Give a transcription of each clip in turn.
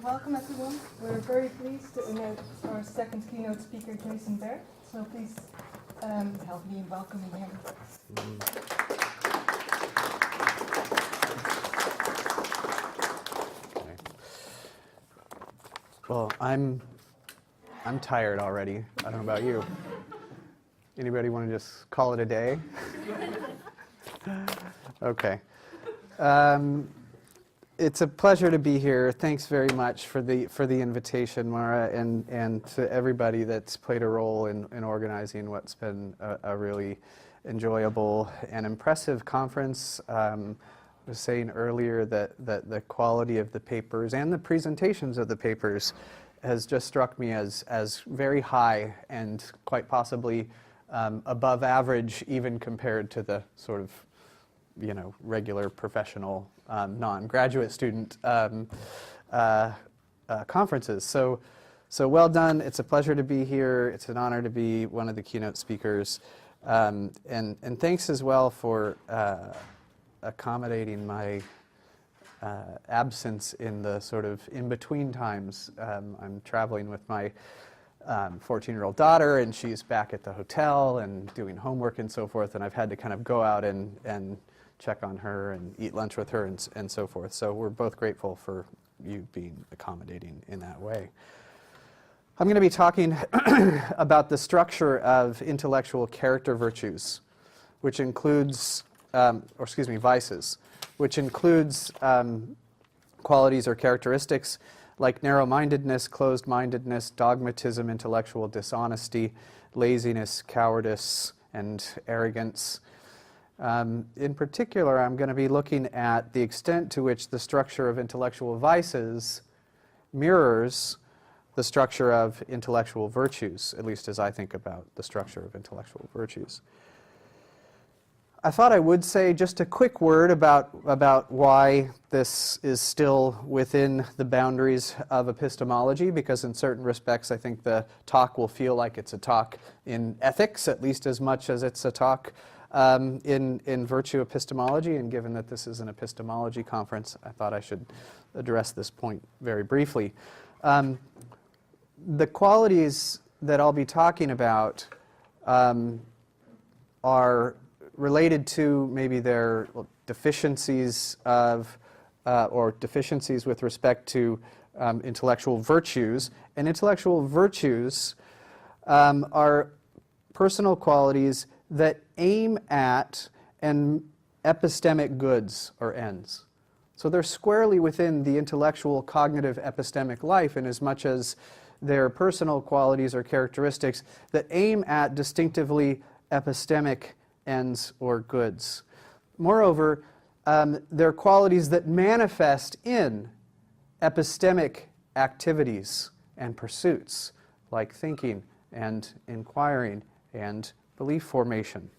welcome everyone. We're very pleased to announce our second keynote speaker, Jason Baehr. So please help me in welcoming him. Okay. Well, I'm tired already. I don't know about you. Anybody want to just call it a day? Okay. It's a pleasure to be here. Thanks very much for the invitation, Mara, and to everybody that's played a role in organizing what's been a really enjoyable and impressive conference. I was saying earlier that the quality of the papers and the presentations of the papers has just struck me as very high and quite possibly above average, even compared to the sort of regular professional non-graduate student conferences. So well done. It's a pleasure to be here. It's an honor to be one of the keynote speakers. And thanks as well for accommodating my absence in the sort of in-between times. I'm traveling with my 14-year-old daughter, and she's back at the hotel and doing homework and so forth, and I've had to kind of go out and check on her and eat lunch with her and so forth. So we're both grateful for you being accommodating in that way. I'm going to be talking about the structure of intellectual character virtues, which includes, vices, which includes qualities or characteristics like narrow-mindedness, closed-mindedness, dogmatism, intellectual dishonesty, laziness, cowardice, and arrogance. In particular, I'm going to be looking at the extent to which the structure of intellectual vices mirrors the structure of intellectual virtues, at least as I think about the structure of intellectual virtues. I thought I would say just a quick word about why this is still within the boundaries of epistemology, because in certain respects I think the talk will feel like it's a talk in ethics, at least as much as it's a talk in virtue epistemology, and given that this is an epistemology conference, I thought I should address this point very briefly. The qualities that I'll be talking about are related to maybe their deficiencies of, or deficiencies with respect to intellectual virtues. And intellectual virtues are personal qualities that aim at an epistemic goods or ends. So they're squarely within the intellectual cognitive epistemic life in as much as they're personal qualities or characteristics that aim at distinctively epistemic ends or goods. Moreover, they're qualities that manifest in epistemic activities and pursuits like thinking and inquiring and belief formation.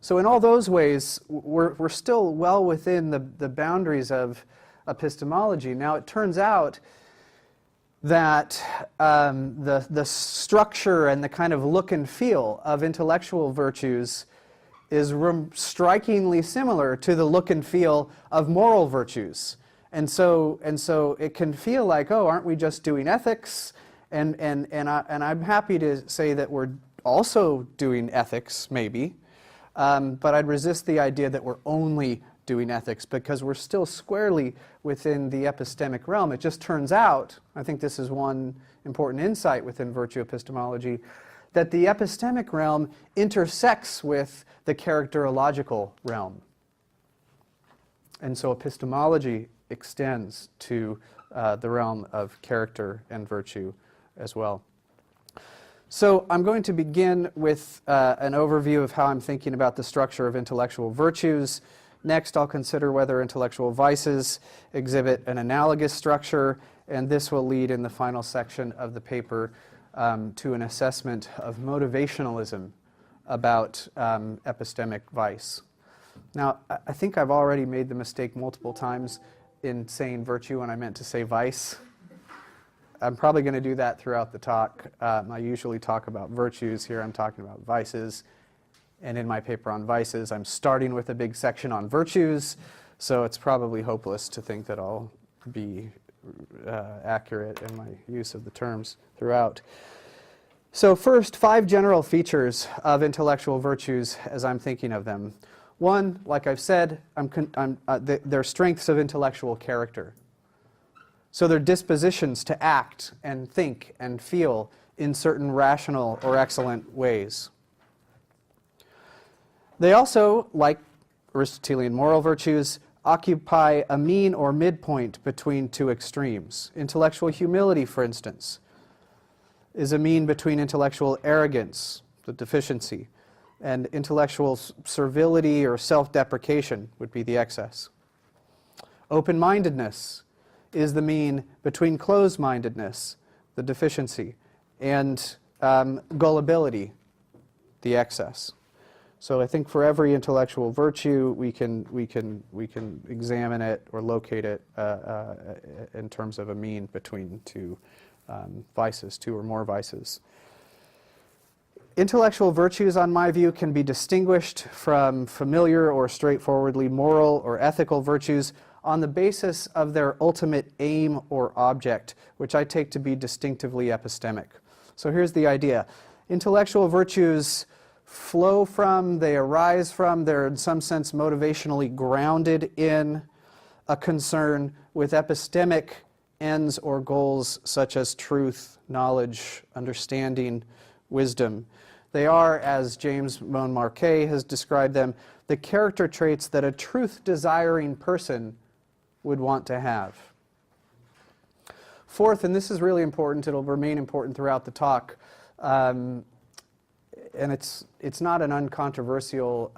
So in all those ways, we're still well within the boundaries of epistemology. Now it turns out that the structure and the kind of look and feel of intellectual virtues is strikingly similar to the look and feel of moral virtues. And so it can feel like, oh, aren't we just doing ethics? And I'm happy to say that we're also doing ethics, maybe, but I'd resist the idea that we're only doing ethics, because we're still squarely within the epistemic realm. It just turns out, I think this is one important insight within virtue epistemology, that the epistemic realm intersects with the characterological realm. And so epistemology extends to the realm of character and virtue as well. So I'm going to begin with an overview of how I'm thinking about the structure of intellectual virtues. Next, I'll consider whether intellectual vices exhibit an analogous structure, and this will lead in the final section of the paper to an assessment of motivationalism about epistemic vice. Now, I think I've already made the mistake multiple times in saying virtue when I meant to say vice. I'm probably going to do that throughout the talk. I usually talk about virtues. Here I'm talking about vices. And in my paper on vices, I'm starting with a big section on virtues. So it's probably hopeless to think that I'll be accurate in my use of the terms throughout. So first, 5 general features of intellectual virtues as I'm thinking of them. One, like I've said, they're strengths of intellectual character. So they're dispositions to act and think and feel in certain rational or excellent ways. They also, like Aristotelian moral virtues, occupy a mean or midpoint between 2 extremes. Intellectual humility, for instance, is a mean between intellectual arrogance, the deficiency, and intellectual servility or self-deprecation would be the excess. Open-mindedness is the mean between closed-mindedness, the deficiency, and gullibility, the excess. So I think for every intellectual virtue, we can examine it or locate it in terms of a mean between 2 vices, 2 or more vices. Intellectual virtues, on my view, can be distinguished from familiar or straightforwardly moral or ethical virtues on the basis of their ultimate aim or object, which I take to be distinctively epistemic. So here's the idea. Intellectual virtues flow from, they arise from, they're in some sense motivationally grounded in a concern with epistemic ends or goals such as truth, knowledge, understanding, wisdom. They are, as James Montmarquet has described them, the character traits that a truth-desiring person would want to have. Fourth, and this is really important, it'll remain important throughout the talk, and it's not an uncontroversial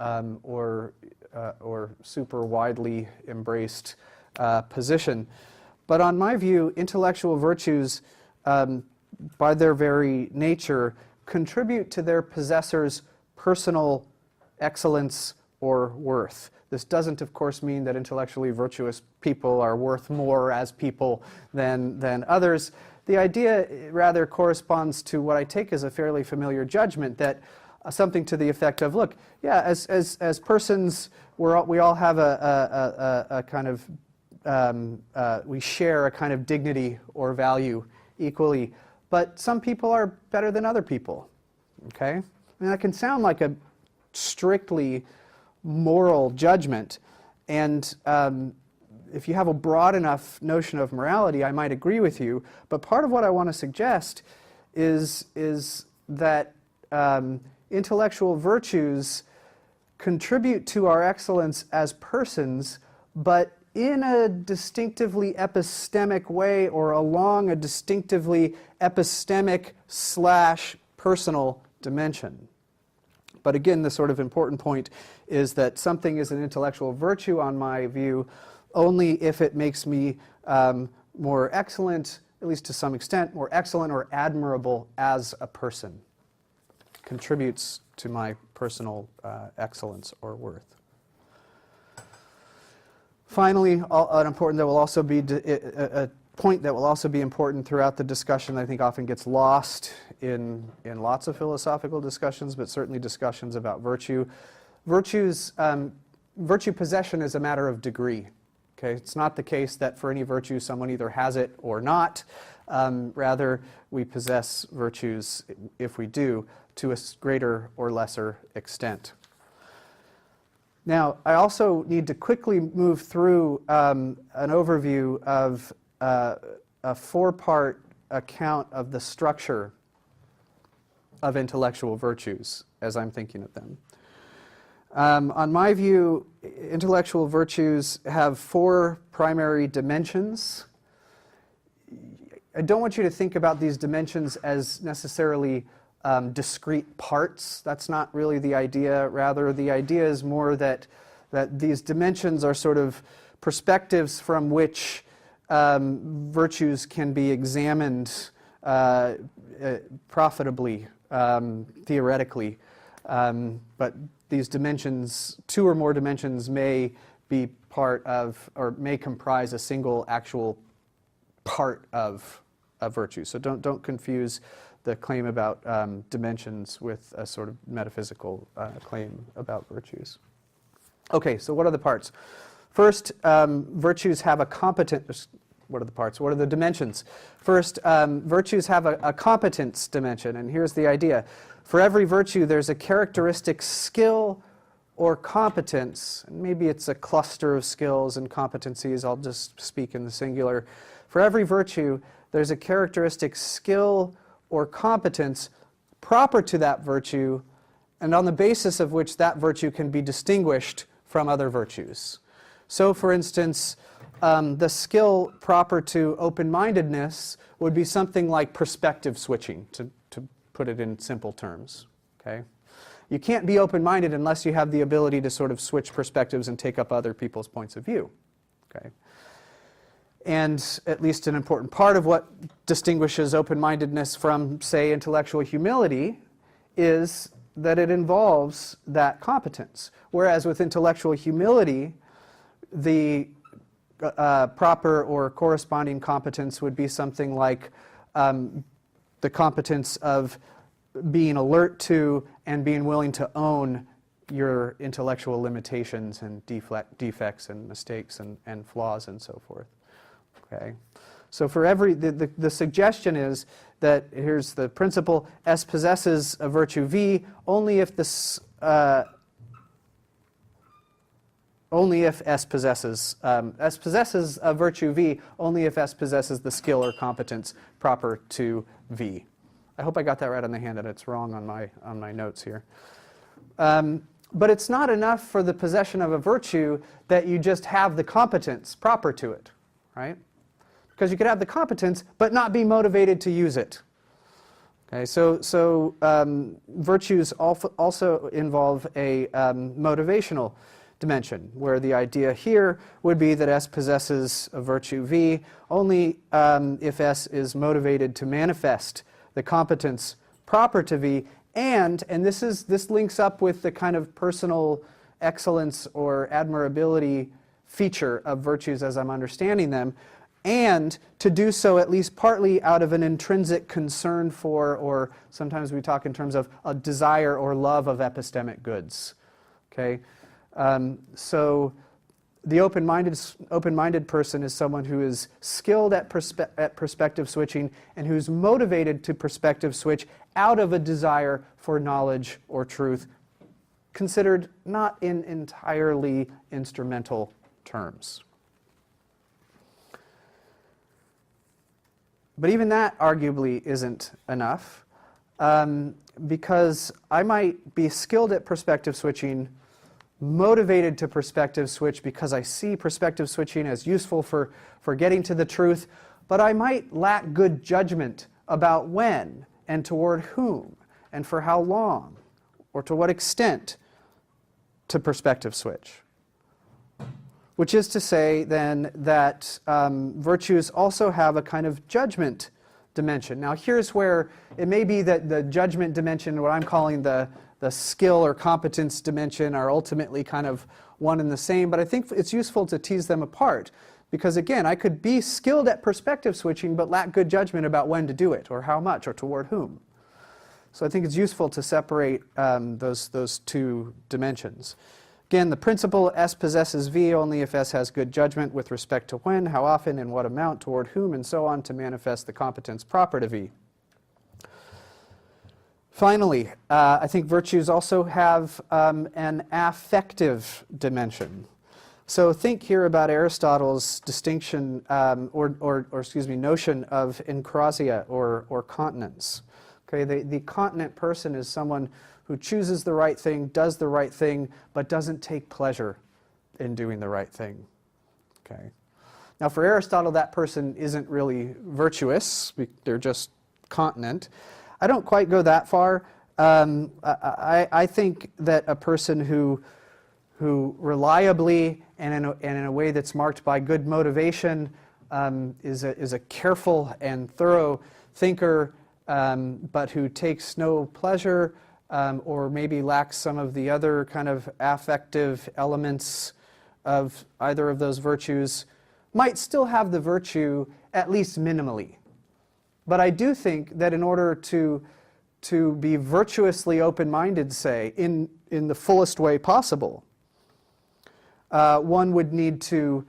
or super widely embraced position. But on my view, intellectual virtues, by their very nature, contribute to their possessors' personal excellence or worth. This doesn't, of course, mean that intellectually virtuous people are worth more as people than others. The idea rather corresponds to what I take as a fairly familiar judgment, that something to the effect of, look, yeah, as persons, we all have a kind of, we share a kind of dignity or value equally, but some people are better than other people, okay? I mean, that can sound like a strictly moral judgment, and if you have a broad enough notion of morality, I might agree with you, but part of what I want to suggest is that intellectual virtues contribute to our excellence as persons, but in a distinctively epistemic way or along a distinctively epistemic/personal dimension. But again, the sort of important point is that something is an intellectual virtue, on my view, only if it makes me more excellent, at least to some extent, more excellent or admirable as a person. Contributes to my personal excellence or worth. Finally, a point that will also be important throughout the discussion, I think often gets lost in lots of philosophical discussions, but certainly discussions about virtue. Virtue possession is a matter of degree. Okay? It's not the case that for any virtue someone either has it or not. Rather, we possess virtues, if we do, to a greater or lesser extent. Now, I also need to quickly move through an overview of a 4-part account of the structure of intellectual virtues as I'm thinking of them. On my view, intellectual virtues have 4 primary dimensions. I don't want you to think about these dimensions as necessarily discrete parts. That's not really the idea. Rather, the idea is more that these dimensions are sort of perspectives from which virtues can be examined profitably, theoretically. But these dimensions, 2 or more dimensions, may be part of, or may comprise a single actual part of virtue. So don't confuse the claim about dimensions with a sort of metaphysical claim about virtues. Okay, so what are the parts? First, virtues have a competence. What are the parts? What are the dimensions? First, virtues have a competence dimension, and here's the idea. For every virtue, there's a characteristic skill or competence. Maybe it's a cluster of skills and competencies. I'll just speak in the singular. For every virtue, there's a characteristic skill or competence proper to that virtue, and on the basis of which that virtue can be distinguished from other virtues. So, for instance, the skill proper to open-mindedness would be something like perspective switching, to put it in simple terms. Okay? You can't be open-minded unless you have the ability to sort of switch perspectives and take up other people's points of view. Okay? And at least an important part of what distinguishes open-mindedness from, say, intellectual humility is that it involves that competence. Whereas with intellectual humility, the proper or corresponding competence would be something like the competence of being alert to and being willing to own your intellectual limitations and defects and mistakes and flaws and so forth. Okay? So for every, the suggestion is that, here's the principle, S possesses a virtue V only if this, only if S possesses a virtue V only if S possesses the skill or competence proper to V. I hope I got that right on the hand, and it's wrong on my notes here. But it's not enough for the possession of a virtue that you just have the competence proper to it, right? Because you could have the competence but not be motivated to use it. Okay, so virtues also involve a motivational dimension, where the idea here would be that S possesses a virtue V only if S is motivated to manifest the competence proper to V, and this links up with the kind of personal excellence or admirability feature of virtues as I'm understanding them, and to do so at least partly out of an intrinsic concern for, or sometimes we talk in terms of a desire or love of epistemic goods. Okay? So the open-minded person is someone who is skilled at perspective switching and who's motivated to perspective switch out of a desire for knowledge or truth, considered not in entirely instrumental terms. But even that arguably isn't enough, because I might be skilled at perspective switching, motivated to perspective switch because I see perspective switching as useful for getting to the truth, but I might lack good judgment about when and toward whom and for how long or to what extent to perspective switch. Which is to say then that virtues also have a kind of judgment dimension. Now here's where it may be that the judgment dimension, what I'm calling the skill or competence dimension, are ultimately kind of one and the same, but I think it's useful to tease them apart. Because again, I could be skilled at perspective switching but lack good judgment about when to do it, or how much, or toward whom. So I think it's useful to separate those two dimensions. Again, the principle S possesses V only if S has good judgment with respect to when, how often, in what amount, toward whom, and so on to manifest the competence proper to V. Finally, I think virtues also have an affective dimension. So think here about Aristotle's distinction, notion of enkrasia or continence. Okay, the continent person is someone who chooses the right thing, does the right thing, but doesn't take pleasure in doing the right thing. Okay. Now for Aristotle, that person isn't really virtuous. They're just continent. I don't quite go that far. I think that a person who reliably and in a way that's marked by good motivation is a careful and thorough thinker, but who takes no pleasure or maybe lacks some of the other kind of affective elements of either of those virtues, might still have the virtue at least minimally. But I do think that in order to be virtuously open-minded, say, in the fullest way possible, one would need to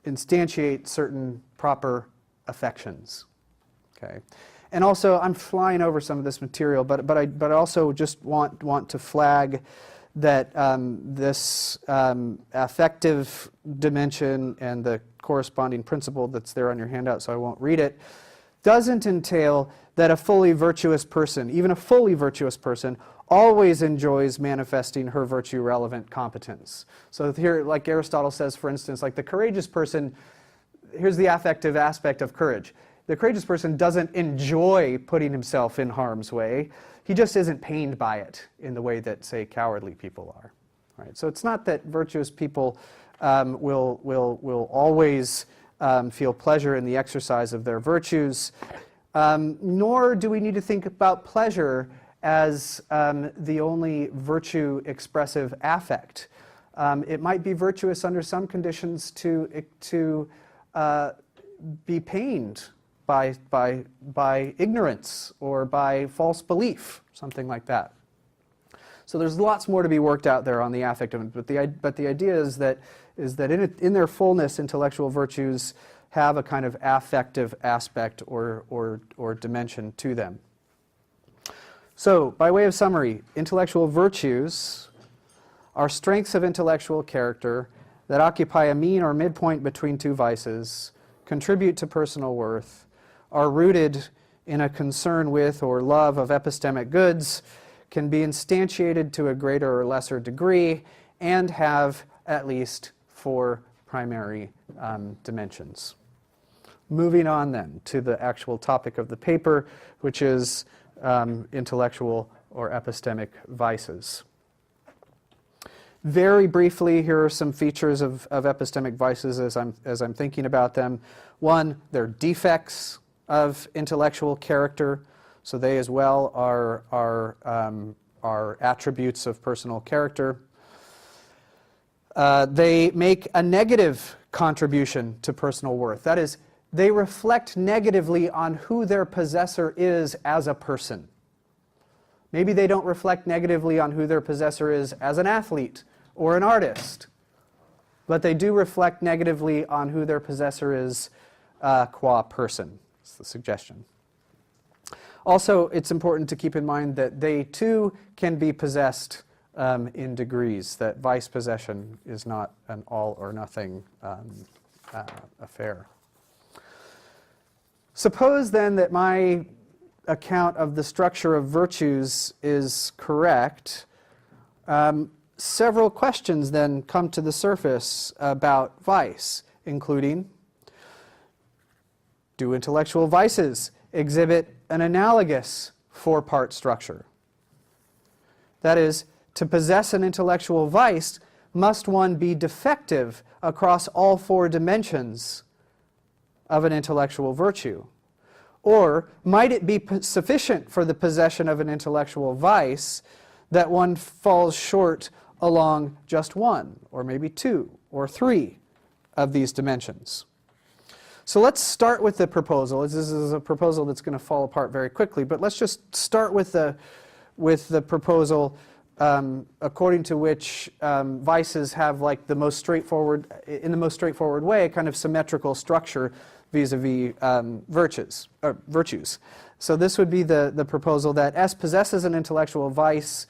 instantiate certain proper affections. Okay, and also I'm flying over some of this material, but I also just want to flag that this affective dimension and the corresponding principle that's there on your handout, so I won't read it, doesn't entail that a fully virtuous person, even a fully virtuous person, always enjoys manifesting her virtue-relevant competence. So here, like Aristotle says, for instance, like the courageous person, here's the affective aspect of courage. The courageous person doesn't enjoy putting himself in harm's way. He just isn't pained by it in the way that, say, cowardly people are. Right? So it's not that virtuous people will always feel pleasure in the exercise of their virtues, nor do we need to think about pleasure as the only virtue-expressive affect. It might be virtuous under some conditions to be pained by ignorance or by false belief, something like that. So there's lots more to be worked out there on the affect of it, but the idea is that in their fullness, intellectual virtues have a kind of affective aspect or dimension to them. So, by way of summary, intellectual virtues are strengths of intellectual character that occupy a mean or midpoint between two vices, contribute to personal worth, are rooted in a concern with or love of epistemic goods, can be instantiated to a greater or lesser degree, and have at least 4 primary dimensions. Moving on then to the actual topic of the paper, which is intellectual or epistemic vices. Very briefly, here are some features of epistemic vices as I'm thinking about them. One, they're defects of intellectual character, so they as well are attributes of personal character. They make a negative contribution to personal worth. That is, they reflect negatively on who their possessor is as a person. Maybe they don't reflect negatively on who their possessor is as an athlete or an artist, but they do reflect negatively on who their possessor is qua person. That's the suggestion. Also, it's important to keep in mind that they too can be possessed in degrees, that vice possession is not an all or nothing affair. Suppose then that my account of the structure of virtues is correct. Several questions then come to the surface about vice, including, do intellectual vices exhibit an analogous 4-part structure? That is, to possess an intellectual vice, must one be defective across all 4 dimensions of an intellectual virtue? Or might it be sufficient for the possession of an intellectual vice that one falls short along just 1, or maybe 2, or 3 of these dimensions? So let's start with the proposal. This is a proposal that's going to fall apart very quickly, but let's just start with the proposal according to which vices have, like, in the most straightforward way, a kind of symmetrical structure vis-a-vis virtues. So this would be the proposal that S possesses an intellectual vice,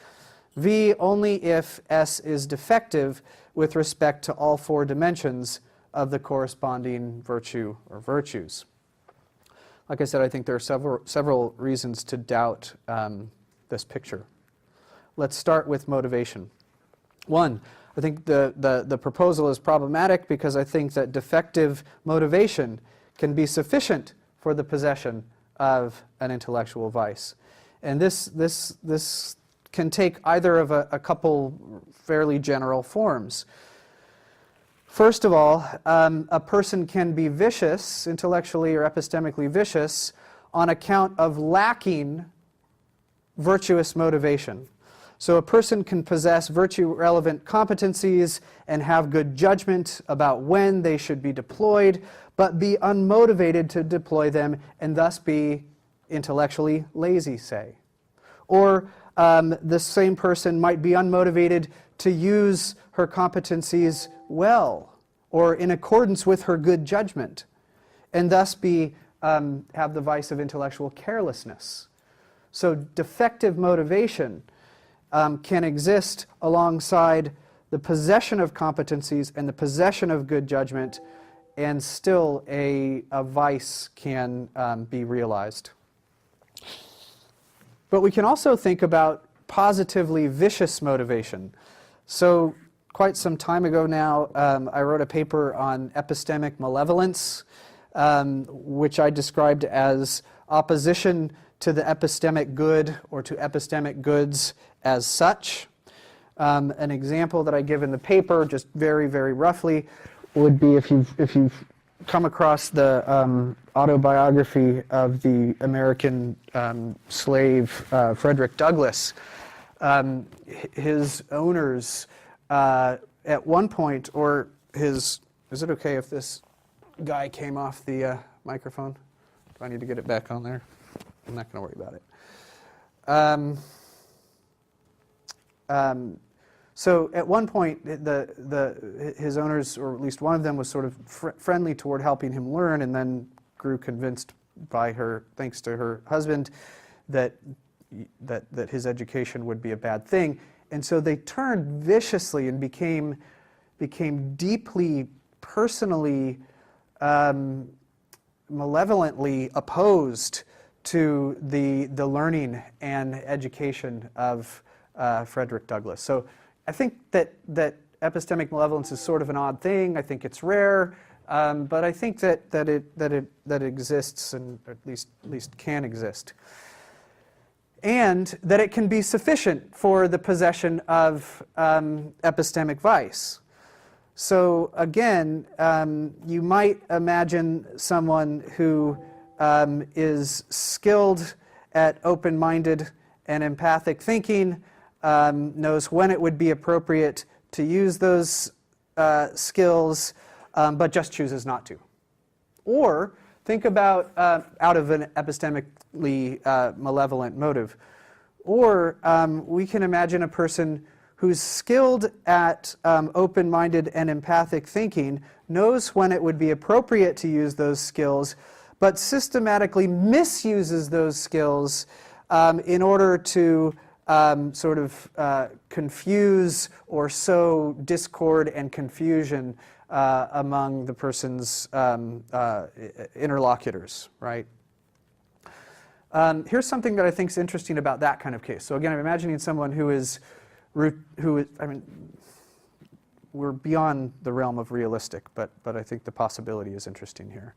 V only if S is defective with respect to all 4 dimensions of the corresponding virtue or virtues. Like I said, I think there are several reasons to doubt this picture. Let's start with motivation. 1, I think the proposal is problematic because I think that defective motivation can be sufficient for the possession of an intellectual vice. And this can take either of a couple fairly general forms. First of all, a person can be vicious, intellectually or epistemically vicious, on account of lacking virtuous motivation. So a person can possess virtue-relevant competencies and have good judgment about when they should be deployed, but be unmotivated to deploy them and thus be intellectually lazy, say. Or the same person might be unmotivated to use her competencies well, or in accordance with her good judgment, and thus have the vice of intellectual carelessness. So defective motivation can exist alongside the possession of competencies and the possession of good judgment, and still a vice can be realized. But we can also think about positively vicious motivation. So quite some time ago now, I wrote a paper on epistemic malevolence, which I described as opposition to the epistemic good or to epistemic goods as such. An example that I give in the paper, just very, very roughly, would be if you've come across the autobiography of the American slave Frederick Douglass. His owners at one point, or his, is it okay if this guy came off the microphone? Do I need to get it back on there? I'm not going to worry about it. So at one point, his owners, or at least one of them, was sort of friendly toward helping him learn, and then grew convinced by her, thanks to her husband, that his education would be a bad thing. And so they turned viciously and became deeply, personally, malevolently opposed to the learning and education of Frederick Douglass. So I think that epistemic malevolence is sort of an odd thing. I think it's rare, but I think that it exists, and at least can exist, and that it can be sufficient for the possession of epistemic vice. So again, you might imagine someone who is skilled at open-minded and empathic thinking, knows when it would be appropriate to use those skills, but just chooses not to. Or think about out of an epistemically malevolent motive. Or we can imagine a person who's skilled at open-minded and empathic thinking, knows when it would be appropriate to use those skills, but systematically misuses those skills in order to sort of confuse or sow discord and confusion among the person's interlocutors, right? Here's something that I think is interesting about that kind of case. So again, I'm imagining someone who is, I mean, we're beyond the realm of realistic, but I think the possibility is interesting here.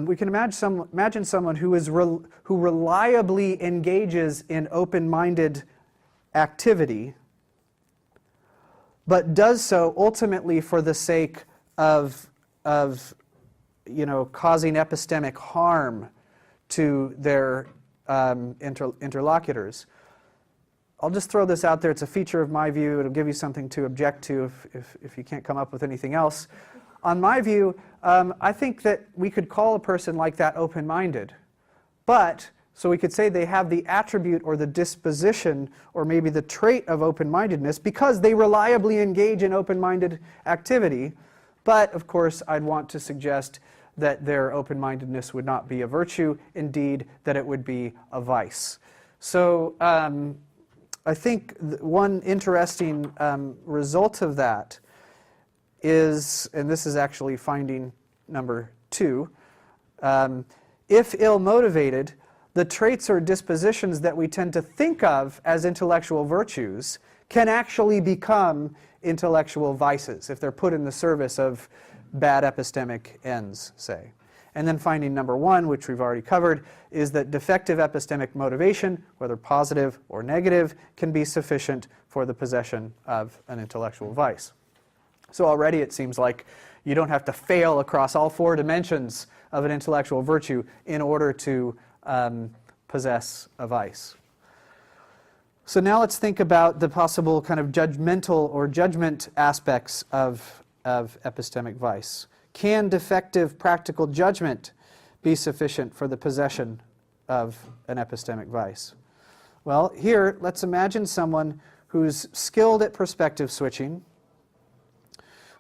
We can imagine someone who reliably engages in open-minded activity, but does so ultimately for the sake of causing epistemic harm to their interlocutors. I'll just throw this out there. It's a feature of my view. It'll give you something to object to if you can't come up with anything else. On my view, I think that we could call a person like that open-minded. So we could say they have the attribute or the disposition or maybe the trait of open-mindedness because they reliably engage in open-minded activity. But, of course, I'd want to suggest that their open-mindedness would not be a virtue, indeed, that it would be a vice. So I think one interesting result of that is, and this is actually finding number 2, if ill-motivated, the traits or dispositions that we tend to think of as intellectual virtues can actually become intellectual vices if they're put in the service of bad epistemic ends, say. And then finding number 1, which we've already covered, is that defective epistemic motivation, whether positive or negative, can be sufficient for the possession of an intellectual vice. So already it seems like you don't have to fail across all 4 dimensions of an intellectual virtue in order to possess a vice. So now let's think about the possible kind of judgmental or judgment aspects of epistemic vice. Can defective practical judgment be sufficient for the possession of an epistemic vice? Well, here, let's imagine someone who's skilled at perspective switching,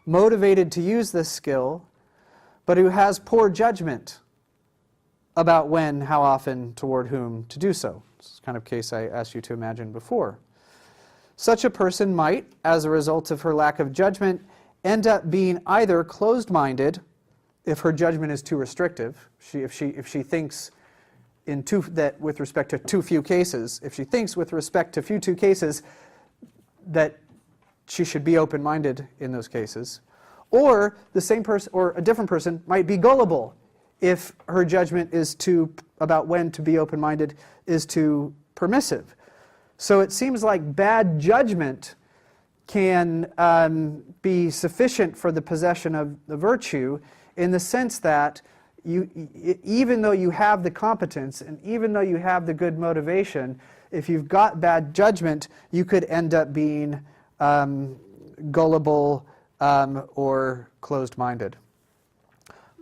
motivated to use this skill, but who has poor judgment about when, how often, toward whom to do so. This is the kind of case I asked you to imagine before. Such a person might, as a result of her lack of judgment, end up being either closed-minded, if her judgment is too restrictive, if she thinks that with respect to too few cases, if she thinks with respect to too cases that she should be open-minded in those cases, or the same person or a different person might be gullible if her judgment is about when to be open-minded is too permissive. So it seems like bad judgment can be sufficient for the possession of the virtue, in the sense that even though you have the competence and even though you have the good motivation, if you've got bad judgment, you could end up being gullible or closed-minded.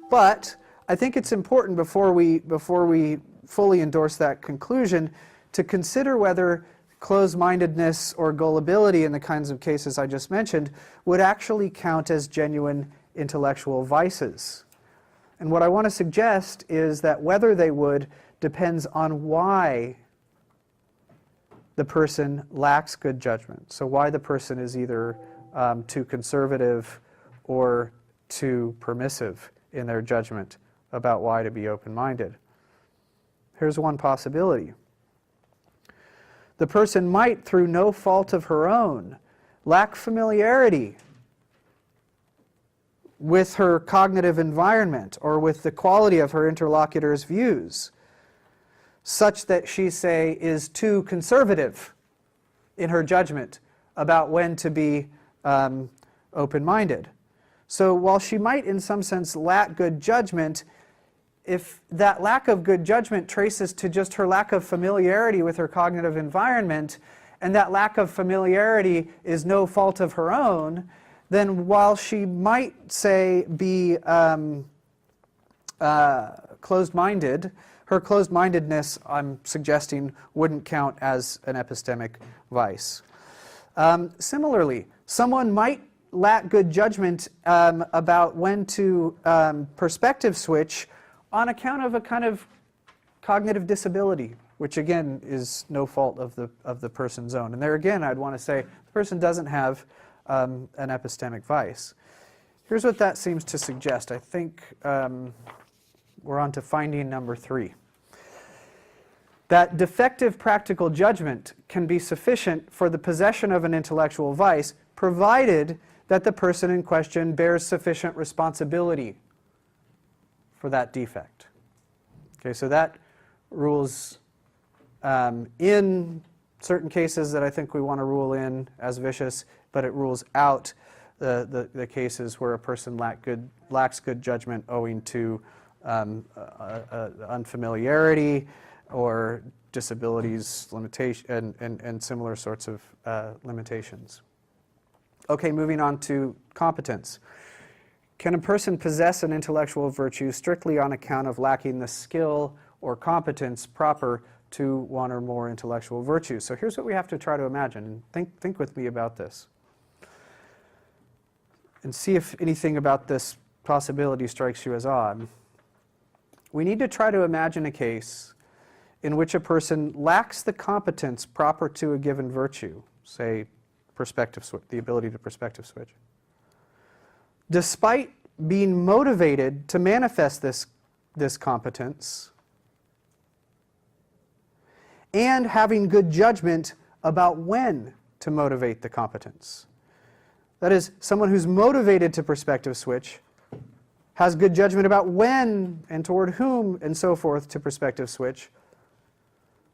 But I think it's important before we fully endorse that conclusion to consider whether closed-mindedness or gullibility in the kinds of cases I just mentioned would actually count as genuine intellectual vices. And what I want to suggest is that whether they would depends on why the person lacks good judgment. So why the person is either too conservative or too permissive in their judgment about why to be open-minded. Here's one possibility. The person might, through no fault of her own, lack familiarity with her cognitive environment or with the quality of her interlocutor's views, such that she, say, is too conservative in her judgment about when to be open-minded. So while she might, in some sense, lack good judgment, if that lack of good judgment traces to just her lack of familiarity with her cognitive environment, and that lack of familiarity is no fault of her own, then while she might, say, be closed-minded, her closed-mindedness, I'm suggesting, wouldn't count as an epistemic vice. Similarly, someone might lack good judgment about when to perspective switch on account of a kind of cognitive disability, which again is no fault of the person's own. And there again, I'd want to say the person doesn't have an epistemic vice. Here's what that seems to suggest. I think we're on to finding number 3. That defective practical judgment can be sufficient for the possession of an intellectual vice, provided that the person in question bears sufficient responsibility for that defect. Okay, so that rules in certain cases that I think we want to rule in as vicious, but it rules out the cases where a person lacks good judgment owing to unfamiliarity or disabilities, limitation, and similar sorts of limitations. Okay, moving on to competence. Can a person possess an intellectual virtue strictly on account of lacking the skill or competence proper to one or more intellectual virtues? So here's what we have to try to imagine, and think with me about this. And see if anything about this possibility strikes you as odd. We need to try to imagine a case in which a person lacks the competence proper to a given virtue, say the ability to perspective switch, despite being motivated to manifest this competence and having good judgment about when to motivate the competence. That is, someone who's motivated to perspective switch has good judgment about when and toward whom and so forth to perspective switch,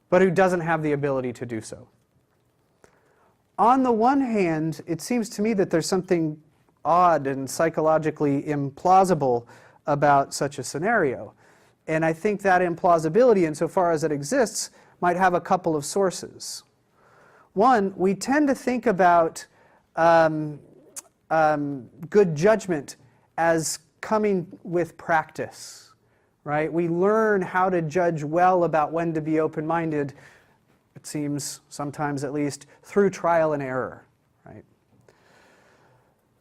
but who doesn't have the ability to do so. On the one hand, it seems to me that there's something odd and psychologically implausible about such a scenario. And I think that implausibility, insofar as it exists, might have a couple of sources. One, we tend to think about good judgment as coming with practice, right? We learn how to judge well about when to be open-minded, it seems, sometimes at least, through trial and error, right?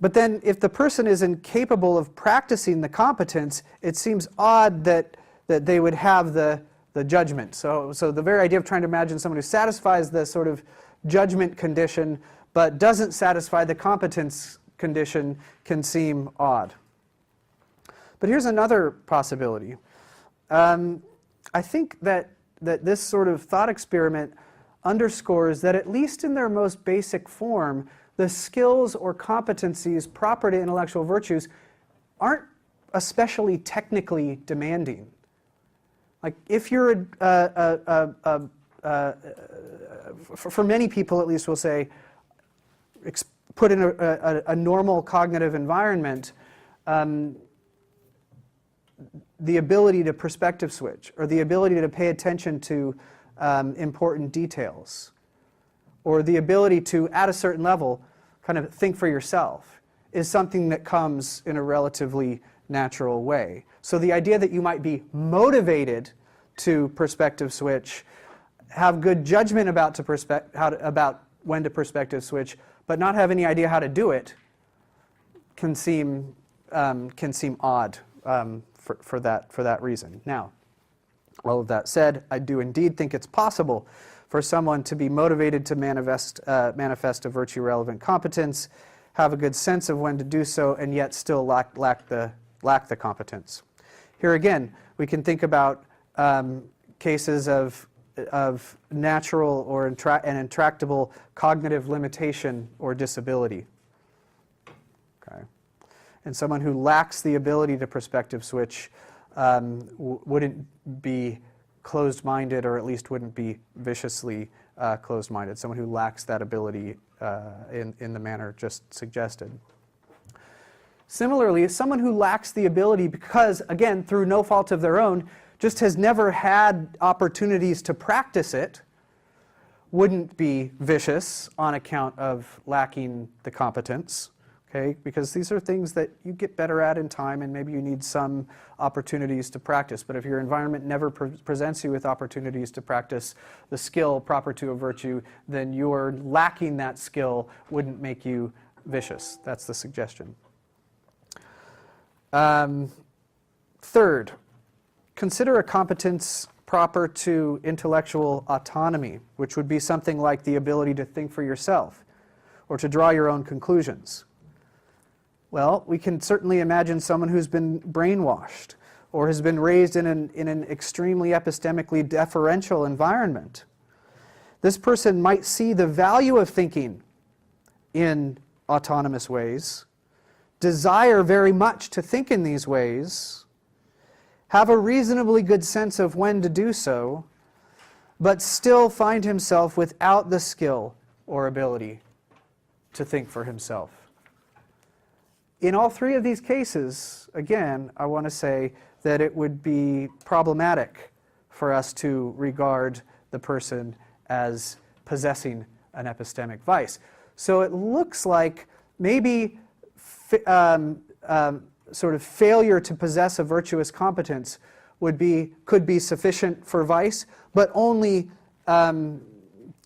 But then if the person is incapable of practicing the competence, it seems odd that they would have the judgment. So the very idea of trying to imagine someone who satisfies the sort of judgment condition but doesn't satisfy the competence condition can seem odd. But here's another possibility. I think that this sort of thought experiment underscores that at least in their most basic form, the skills or competencies proper to intellectual virtues aren't especially technically demanding. Like if you're for many people at least, we'll say, put in a normal cognitive environment, the ability to perspective switch, or the ability to pay attention to important details, or the ability to, at a certain level, kind of think for yourself, is something that comes in a relatively natural way. So the idea that you might be motivated to perspective switch, have good judgment about when to perspective switch, but not have any idea how to do it, can seem odd for that reason. Now, all of that said, I do indeed think it's possible for someone to be motivated to manifest a virtue-relevant competence, have a good sense of when to do so, and yet still lack the competence. Here again, we can think about cases of natural or an intractable cognitive limitation or disability. Okay. And someone who lacks the ability to perspective switch wouldn't be closed-minded, or at least wouldn't be viciously closed-minded. Someone who lacks that ability in the manner just suggested. Similarly, someone who lacks the ability because, again, through no fault of their own, just has never had opportunities to practice it, wouldn't be vicious on account of lacking the competence. Okay? Because these are things that you get better at in time, and maybe you need some opportunities to practice. But if your environment never presents you with opportunities to practice the skill proper to a virtue, then your lacking that skill wouldn't make you vicious. That's the suggestion. Third, consider a competence proper to intellectual autonomy, which would be something like the ability to think for yourself or to draw your own conclusions. Well, we can certainly imagine someone who's been brainwashed or has been raised in an extremely epistemically deferential environment. This person might see the value of thinking in autonomous ways, desire very much to think in these ways, have a reasonably good sense of when to do so, but still find himself without the skill or ability to think for himself. In all three of these cases, again, I want to say that it would be problematic for us to regard the person as possessing an epistemic vice. So it looks like maybe sort of failure to possess a virtuous competence could be sufficient for vice, but only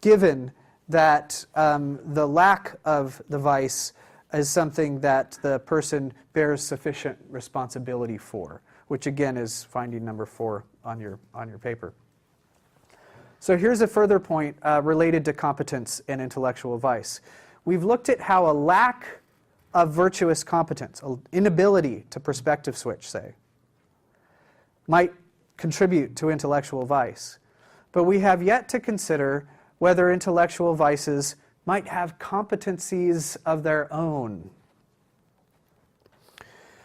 given that the lack of the vice is something that the person bears sufficient responsibility for, which again is finding number 4 on your paper. So here's a further point related to competence and intellectual vice. We've looked at how a lack of virtuous competence, an inability to perspective switch, say, might contribute to intellectual vice. But we have yet to consider whether intellectual vices might have competencies of their own.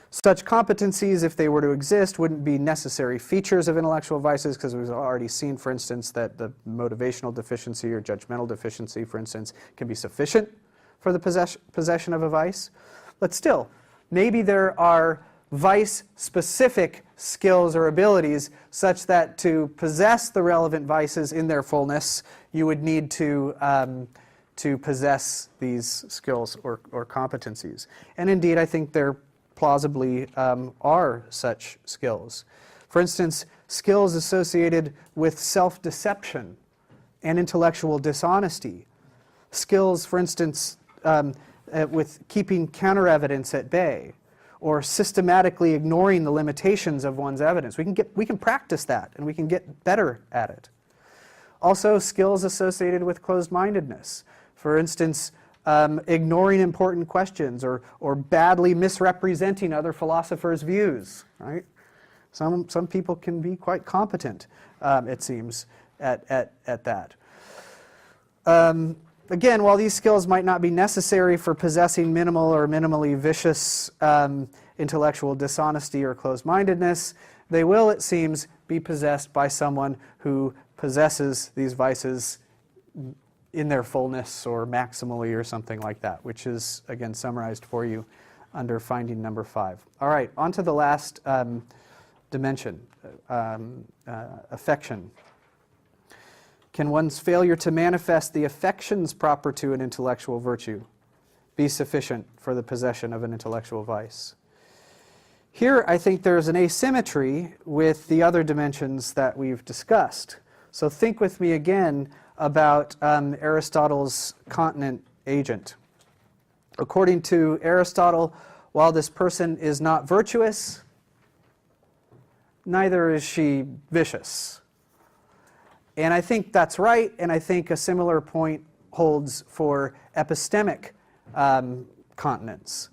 Such competencies, if they were to exist, wouldn't be necessary features of intellectual vices, because we've already seen, for instance, that the motivational deficiency or judgmental deficiency, for instance, can be sufficient for the possession of a vice. But still, maybe there are vice-specific skills or abilities such that to possess the relevant vices in their fullness, you would need to possess these skills or competencies. And indeed, I think there plausibly are such skills. For instance, skills associated with self-deception and intellectual dishonesty. Skills, for instance, with keeping counter-evidence at bay, or systematically ignoring the limitations of one's evidence. We can practice that, and we can get better at it. Also, skills associated with closed-mindedness. For instance, ignoring important questions or badly misrepresenting other philosophers' views. Right? Some people can be quite competent, it seems, at that. Again, while these skills might not be necessary for possessing minimal or minimally vicious intellectual dishonesty or closed-mindedness, they will, it seems, be possessed by someone who possesses these vices in their fullness or maximally or something like that, which is, again, summarized for you under finding number 5. All right, on to the last dimension, affection. Can one's failure to manifest the affections proper to an intellectual virtue be sufficient for the possession of an intellectual vice? Here, I think there's an asymmetry with the other dimensions that we've discussed. So think with me again about Aristotle's continent agent. According to Aristotle, while this person is not virtuous, neither is she vicious. And I think that's right, and I think a similar point holds for epistemic continence.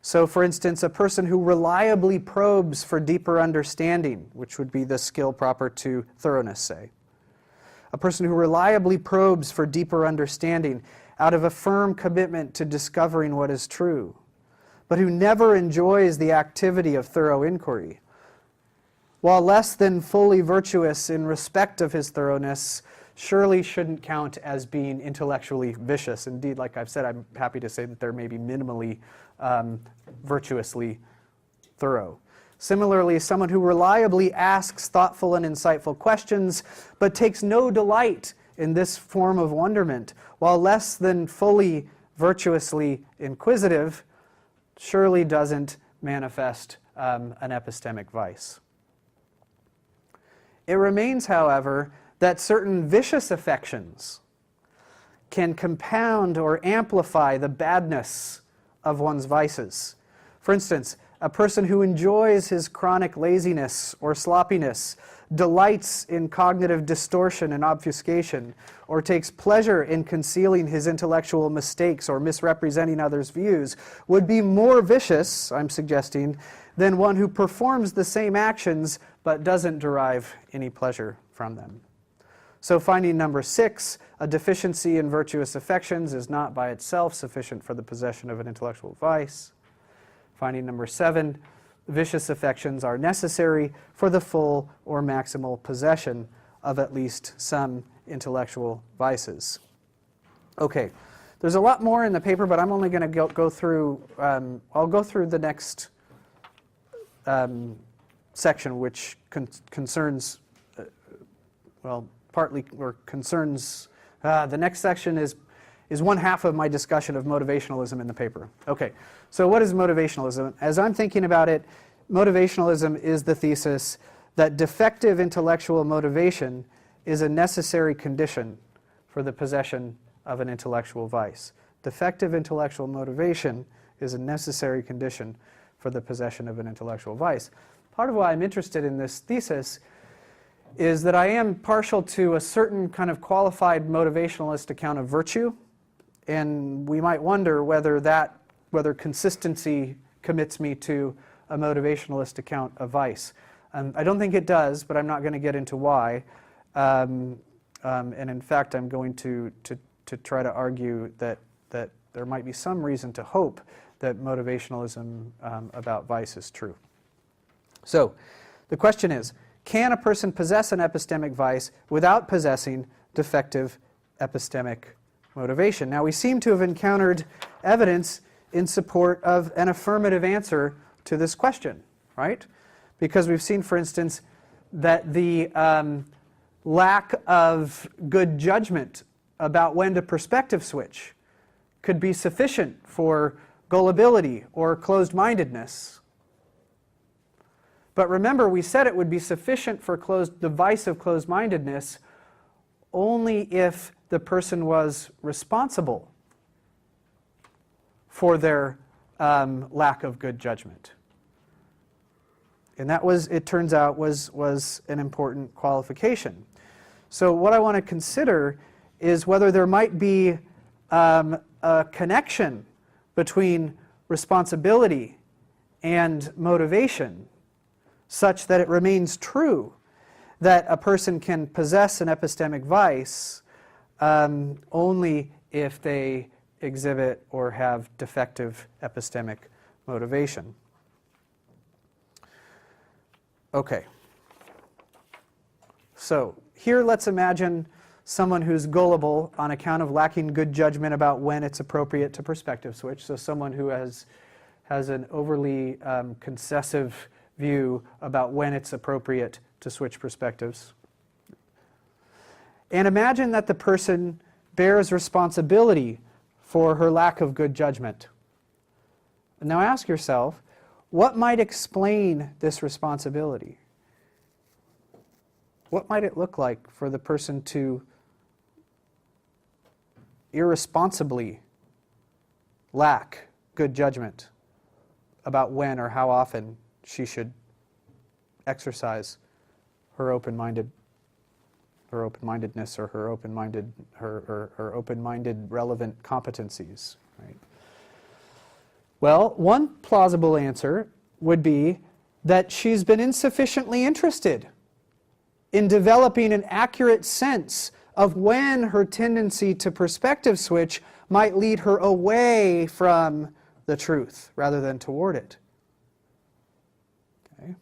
So, for instance, a person who reliably probes for deeper understanding, which would be the skill proper to thoroughness, say. A person who reliably probes for deeper understanding out of a firm commitment to discovering what is true, but who never enjoys the activity of thorough inquiry. While less than fully virtuous in respect of his thoroughness, surely shouldn't count as being intellectually vicious. Indeed, like I've said, I'm happy to say that they're maybe minimally virtuously thorough. Similarly, someone who reliably asks thoughtful and insightful questions, but takes no delight in this form of wonderment, while less than fully virtuously inquisitive, surely doesn't manifest an epistemic vice. It remains, however, that certain vicious affections can compound or amplify the badness of one's vices. For instance, a person who enjoys his chronic laziness or sloppiness, delights in cognitive distortion and obfuscation, or takes pleasure in concealing his intellectual mistakes or misrepresenting others' views, would be more vicious, I'm suggesting, than one who performs the same actions but doesn't derive any pleasure from them. So finding number 6, a deficiency in virtuous affections is not by itself sufficient for the possession of an intellectual vice. Finding number 7, vicious affections are necessary for the full or maximal possession of at least some intellectual vices. Okay, there's a lot more in the paper, but I'm only going to go through, I'll go through the next section, which concerns, partly, or concerns, the next section is one half of my discussion of motivationalism in the paper. Okay, so what is motivationalism? As I'm thinking about it, motivationalism is the thesis that defective intellectual motivation is a necessary condition for the possession of an intellectual vice. Defective intellectual motivation is a necessary condition for the possession of an intellectual vice. Part of why I'm interested in this thesis is that I am partial to a certain kind of qualified motivationalist account of virtue, and we might wonder whether consistency commits me to a motivationalist account of vice. I don't think it does, but I'm not going to get into why. And in fact, I'm going to try to argue that there might be some reason to hope that motivationalism about vice is true. So the question is, can a person possess an epistemic vice without possessing defective epistemic motivation? Now, we seem to have encountered evidence in support of an affirmative answer to this question, right? Because we've seen, for instance, that the lack of good judgment about when to perspective switch could be sufficient for gullibility or closed-mindedness. But remember, we said it would be sufficient for the vice of closed-mindedness only if the person was responsible for their lack of good judgment. And that was, it turns out, was an important qualification. So what I want to consider is whether there might be a connection between responsibility and motivation, such that it remains true that a person can possess an epistemic vice only if they exhibit or have defective epistemic motivation. Okay. So here let's imagine someone who's gullible on account of lacking good judgment about when it's appropriate to perspective switch. So someone who has an overly concessive view about when it's appropriate to switch perspectives. And imagine that the person bears responsibility for her lack of good judgment. Now ask yourself, what might explain this responsibility? What might it look like for the person to irresponsibly lack good judgment about when or how often she should exercise her open-mindedness or her open-minded relevant competencies, right? Well, one plausible answer would be that she's been insufficiently interested in developing an accurate sense of when her tendency to perspective switch might lead her away from the truth rather than toward it. Okay.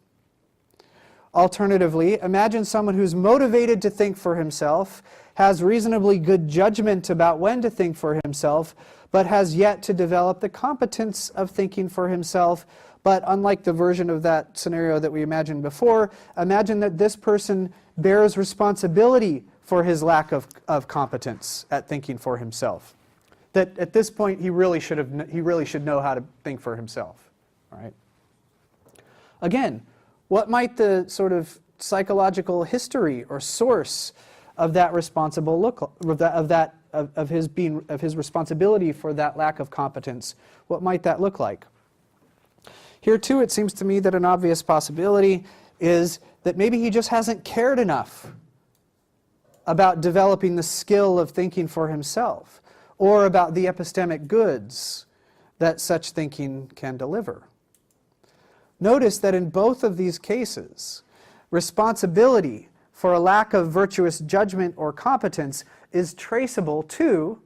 Alternatively, imagine someone who's motivated to think for himself, has reasonably good judgment about when to think for himself, but has yet to develop the competence of thinking for himself. But unlike the version of that scenario that we imagined before, imagine that this person bears responsibility for his lack of competence at thinking for himself. That at this point he really should know how to think for himself. Right? Again, what might the sort of psychological history or source of that of his responsibility for that lack of competence, what might that look like? Here too, it seems to me that an obvious possibility is that maybe he just hasn't cared enough about developing the skill of thinking for himself, or about the epistemic goods that such thinking can deliver. Notice that in both of these cases, responsibility for a lack of virtuous judgment or competence is traceable to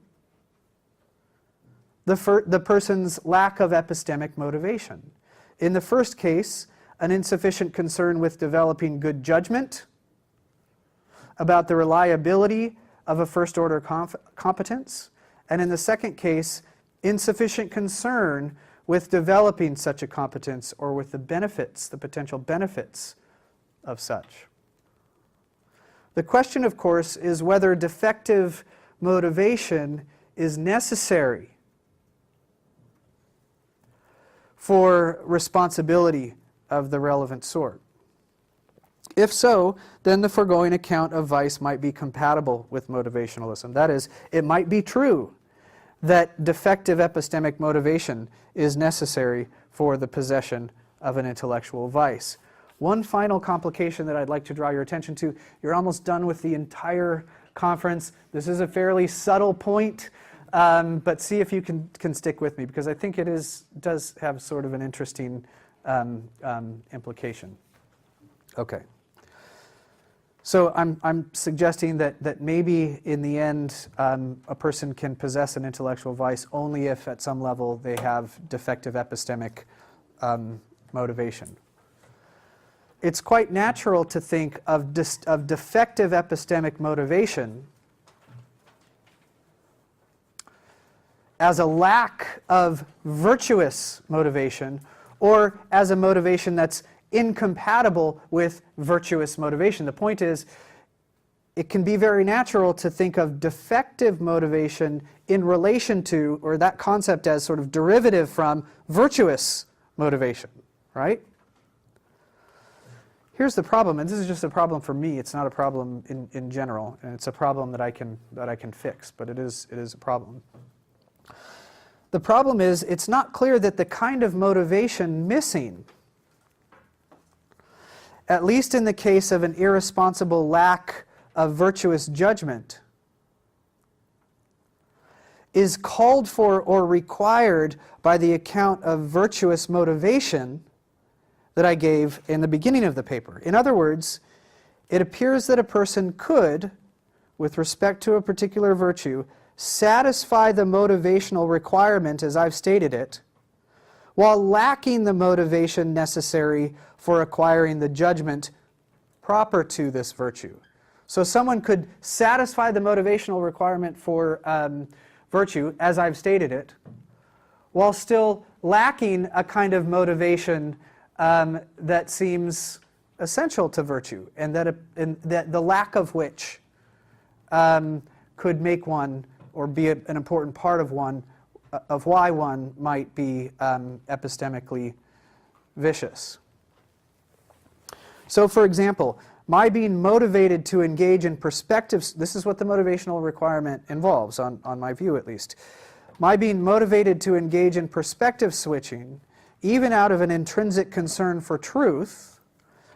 the person's lack of epistemic motivation. In the first case, an insufficient concern with developing good judgment about the reliability of a first-order competence, and in the second case, insufficient concern with developing such a competence or with the benefits, the potential benefits of such. The question, of course, is whether defective motivation is necessary for responsibility of the relevant sort. If so, then the foregoing account of vice might be compatible with motivationalism. That is, it might be true that defective epistemic motivation is necessary for the possession of an intellectual vice. One final complication that I'd like to draw your attention to, you're almost done with the entire conference. This is a fairly subtle point, but see if you can stick with me, because I think it does have sort of an interesting implication. Okay. So I'm suggesting that maybe in the end a person can possess an intellectual vice only if at some level they have defective epistemic motivation. It's quite natural to think of defective epistemic motivation as a lack of virtuous motivation, or as a motivation that's incompatible with virtuous motivation. The point is, it can be very natural to think of defective motivation in relation to, or that concept as sort of derivative from, virtuous motivation, right? Here's the problem, and this is just a problem for me. It's not a problem in general, and it's a problem that I can fix, but it is a problem. The problem is it's not clear that the kind of motivation missing, at least in the case of an irresponsible lack of virtuous judgment, is called for or required by the account of virtuous motivation that I gave in the beginning of the paper. In other words, it appears that a person could, with respect to a particular virtue, satisfy the motivational requirement as I've stated it, while lacking the motivation necessary for acquiring the judgment proper to this virtue. So someone could satisfy the motivational requirement for virtue, as I've stated it, while still lacking a kind of motivation that seems essential to virtue, and that the lack of which could make one, or be an important part of one, of why one might be epistemically vicious. So, for example, my being motivated to engage in perspectives, this is what the motivational requirement involves, on my view at least. My being motivated to engage in perspective switching, even out of an intrinsic concern for truth,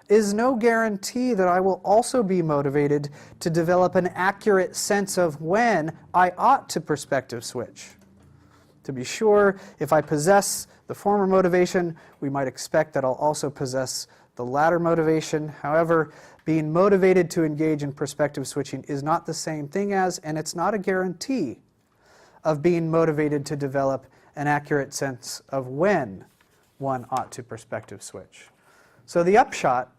is no guarantee that I will also be motivated to develop an accurate sense of when I ought to perspective switch. To be sure, if I possess the former motivation, we might expect that I'll also possess the latter motivation. However, being motivated to engage in perspective switching is not the same thing as, and it's not a guarantee of being motivated to develop an accurate sense of when one ought to perspective switch. So the upshot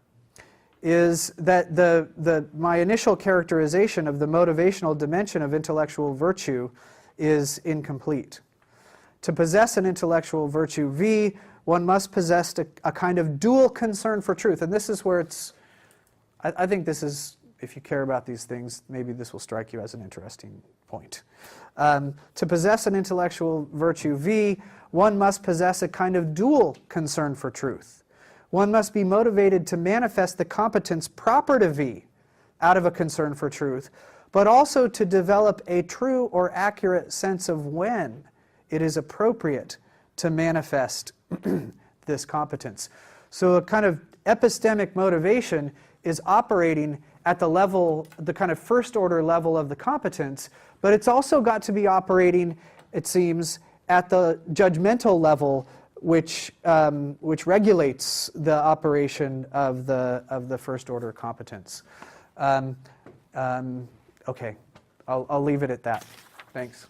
is that my initial characterization of the motivational dimension of intellectual virtue is incomplete. To possess an intellectual virtue V, one must possess a kind of dual concern for truth. And this is where it's, I think this is, if you care about these things, maybe this will strike you as an interesting point. To possess an intellectual virtue V, one must possess a kind of dual concern for truth. One must be motivated to manifest the competence proper to V out of a concern for truth, but also to develop a true or accurate sense of when it is appropriate to manifest this competence. So a kind of epistemic motivation is operating at the level, the kind of first order level of the competence, but it's also got to be operating, it seems, at the judgmental level, which regulates the operation of the first order competence. Okay, I'll leave it at that. Thanks.